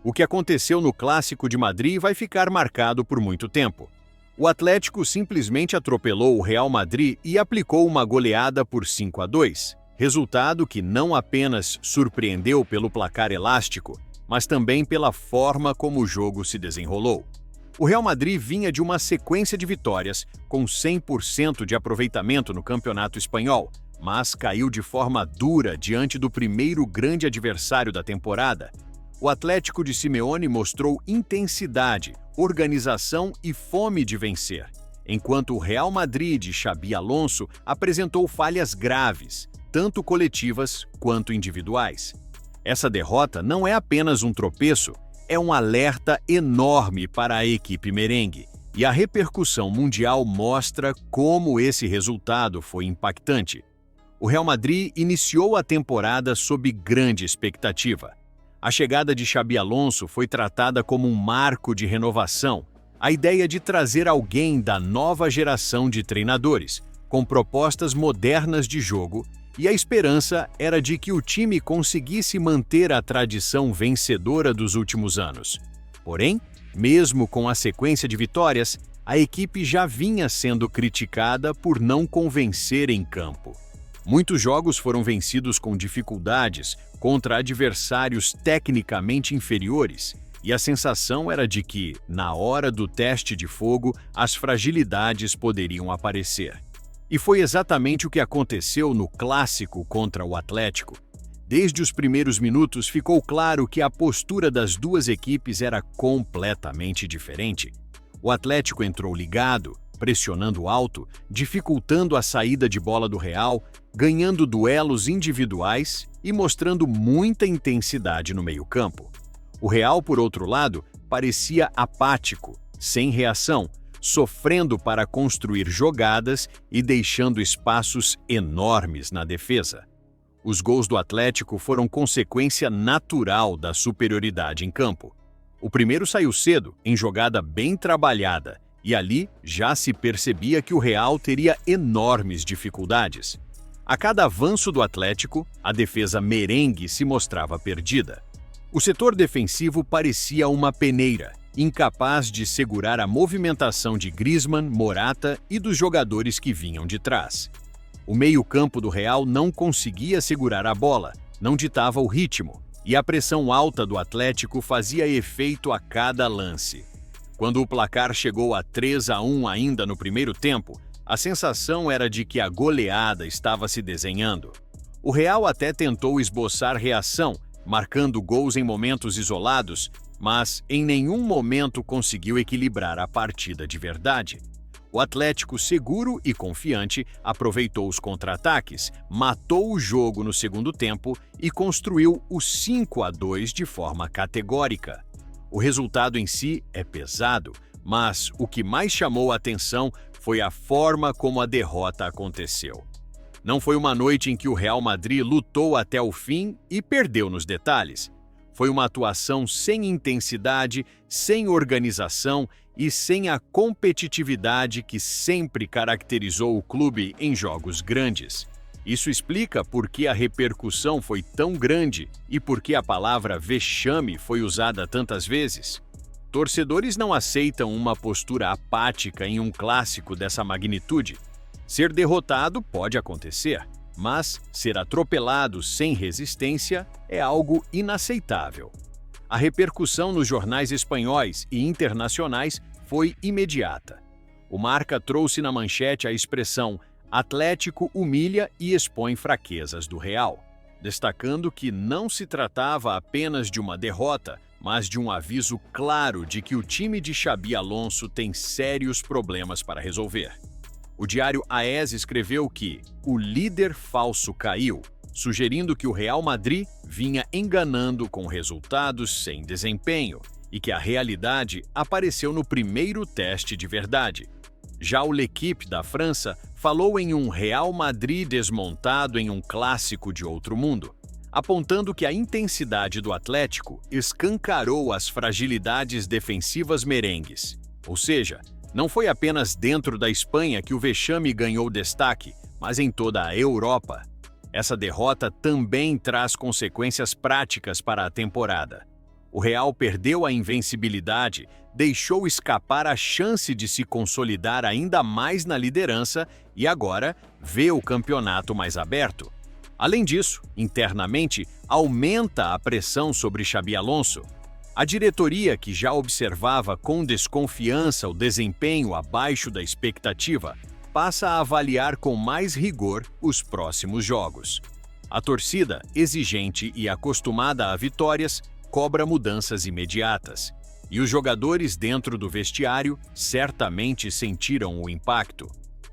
O que aconteceu no Clássico de Madrid vai ficar marcado por muito tempo. O Atlético simplesmente atropelou o Real Madrid e aplicou uma goleada por 5-2, resultado que não apenas surpreendeu pelo placar elástico, mas também pela forma como o jogo se desenrolou. O Real Madrid vinha de uma sequência de vitórias com 100% de aproveitamento no Campeonato Espanhol, mas caiu de forma dura diante do primeiro grande adversário da temporada. O Atlético de Simeone mostrou intensidade, organização e fome de vencer, enquanto o Real Madrid de Xabi Alonso apresentou falhas graves, tanto coletivas quanto individuais. Essa derrota não é apenas um tropeço, é um alerta enorme para a equipe merengue, e a repercussão mundial mostra como esse resultado foi impactante. O Real Madrid iniciou a temporada sob grande expectativa. A chegada de Xabi Alonso foi tratada como um marco de renovação, a ideia de trazer alguém da nova geração de treinadores, com propostas modernas de jogo, e a esperança era de que o time conseguisse manter a tradição vencedora dos últimos anos. Porém, mesmo com a sequência de vitórias, a equipe já vinha sendo criticada por não convencer em campo. Muitos jogos foram vencidos com dificuldades contra adversários tecnicamente inferiores, e a sensação era de que, na hora do teste de fogo, as fragilidades poderiam aparecer. E foi exatamente o que aconteceu no Clássico contra o Atlético. Desde os primeiros minutos ficou claro que a postura das duas equipes era completamente diferente. O Atlético entrou ligado, pressionando alto, dificultando a saída de bola do Real, ganhando duelos individuais e mostrando muita intensidade no meio-campo. O Real, por outro lado, parecia apático, sem reação, sofrendo para construir jogadas e deixando espaços enormes na defesa. Os gols do Atlético foram consequência natural da superioridade em campo. O primeiro saiu cedo, em jogada bem trabalhada, e ali já se percebia que o Real teria enormes dificuldades. A cada avanço do Atlético, a defesa merengue se mostrava perdida. O setor defensivo parecia uma peneira, incapaz de segurar a movimentação de Griezmann, Morata e dos jogadores que vinham de trás. O meio-campo do Real não conseguia segurar a bola, não ditava o ritmo, e a pressão alta do Atlético fazia efeito a cada lance. Quando o placar chegou a 3-1 ainda no primeiro tempo, a sensação era de que a goleada estava se desenhando. O Real até tentou esboçar reação, marcando gols em momentos isolados, mas em nenhum momento conseguiu equilibrar a partida de verdade. O Atlético, seguro e confiante, aproveitou os contra-ataques, matou o jogo no segundo tempo e construiu o 5-2 de forma categórica. O resultado em si é pesado, mas o que mais chamou a atenção foi a forma como a derrota aconteceu. Não foi uma noite em que o Real Madrid lutou até o fim e perdeu nos detalhes. Foi uma atuação sem intensidade, sem organização e sem a competitividade que sempre caracterizou o clube em jogos grandes. Isso explica por que a repercussão foi tão grande e por que a palavra vexame foi usada tantas vezes. Torcedores não aceitam uma postura apática em um clássico dessa magnitude. Ser derrotado pode acontecer, mas ser atropelado sem resistência é algo inaceitável. A repercussão nos jornais espanhóis e internacionais foi imediata. O Marca trouxe na manchete a expressão "Atlético humilha e expõe fraquezas do Real", destacando que não se tratava apenas de uma derrota, mas de um aviso claro de que o time de Xabi Alonso tem sérios problemas para resolver. O diário AES escreveu que o líder falso caiu, sugerindo que o Real Madrid vinha enganando com resultados sem desempenho e que a realidade apareceu no primeiro teste de verdade. Já o L'Équipe da França falou em um Real Madrid desmontado em um clássico de outro mundo, apontando que a intensidade do Atlético escancarou as fragilidades defensivas merengues. Ou seja, não foi apenas dentro da Espanha que o vexame ganhou destaque, mas em toda a Europa. Essa derrota também traz consequências práticas para a temporada. O Real perdeu a invencibilidade, deixou escapar a chance de se consolidar ainda mais na liderança e agora vê o campeonato mais aberto. Além disso, internamente, aumenta a pressão sobre Xabi Alonso. A diretoria, que já observava com desconfiança o desempenho abaixo da expectativa, passa a avaliar com mais rigor os próximos jogos. A torcida, exigente e acostumada a vitórias, cobra mudanças imediatas. E os jogadores dentro do vestiário certamente sentiram o impacto.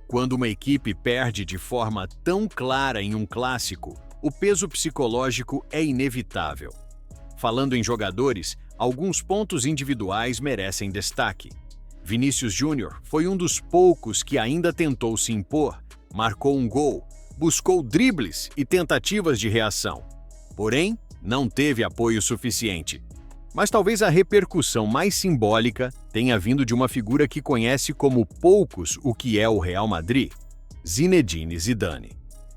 Quando uma equipe perde de forma tão clara em um clássico, o peso psicológico é inevitável. Falando em jogadores, alguns pontos individuais merecem destaque. Vinícius Júnior foi um dos poucos que ainda tentou se impor, marcou um gol, buscou dribles e tentativas de reação. Porém, não teve apoio suficiente. Mas talvez a repercussão mais simbólica tenha vindo de uma figura que conhece como poucos o que é o Real Madrid, Zinedine Zidane.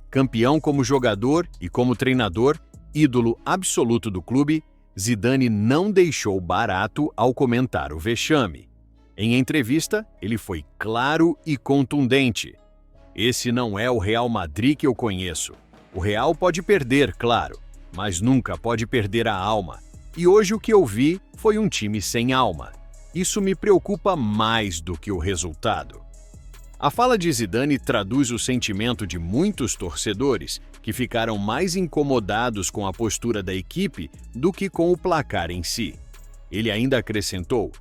Campeão como jogador e como treinador, ídolo absoluto do clube, Zidane não deixou barato ao comentar o vexame. Em entrevista, ele foi claro e contundente. Esse não é o Real Madrid que eu conheço. O Real pode perder, claro, mas nunca pode perder a alma. E hoje o que eu vi foi um time sem alma. Isso me preocupa mais do que o resultado. A fala de Zidane traduz o sentimento de muitos torcedores que ficaram mais incomodados com a postura da equipe do que com o placar em si. Ele ainda acrescentou: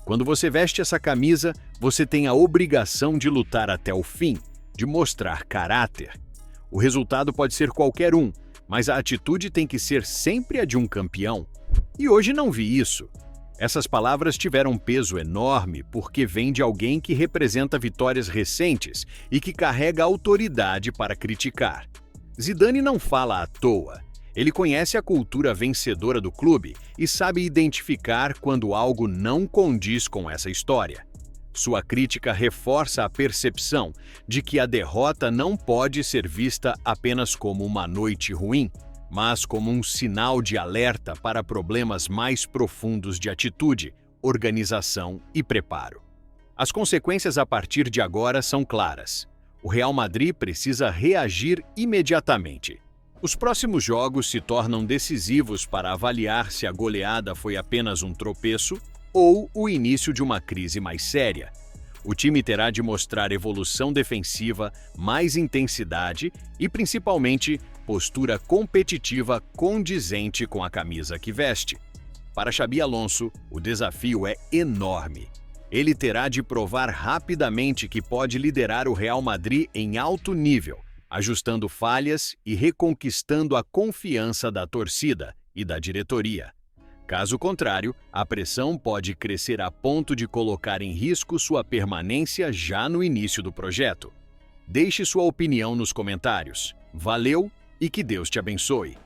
"Quando você veste essa camisa, você tem a obrigação de lutar até o fim, de mostrar caráter. O resultado pode ser qualquer um, mas a atitude tem que ser sempre a de um campeão. E hoje não vi isso." Essas palavras tiveram um peso enorme porque vêm de alguém que representa vitórias recentes e que carrega autoridade para criticar. Zidane não fala à toa. Ele conhece a cultura vencedora do clube e sabe identificar quando algo não condiz com essa história. Sua crítica reforça a percepção de que a derrota não pode ser vista apenas como uma noite ruim, mas como um sinal de alerta para problemas mais profundos de atitude, organização e preparo. As consequências a partir de agora são claras. O Real Madrid precisa reagir imediatamente. Os próximos jogos se tornam decisivos para avaliar se a goleada foi apenas um tropeço ou o início de uma crise mais séria. O time terá de mostrar evolução defensiva, mais intensidade e, principalmente, postura competitiva condizente com a camisa que veste. Para Xabi Alonso, o desafio é enorme. Ele terá de provar rapidamente que pode liderar o Real Madrid em alto nível, ajustando falhas e reconquistando a confiança da torcida e da diretoria. Caso contrário, a pressão pode crescer a ponto de colocar em risco sua permanência já no início do projeto. Deixe sua opinião nos comentários. Valeu e que Deus te abençoe!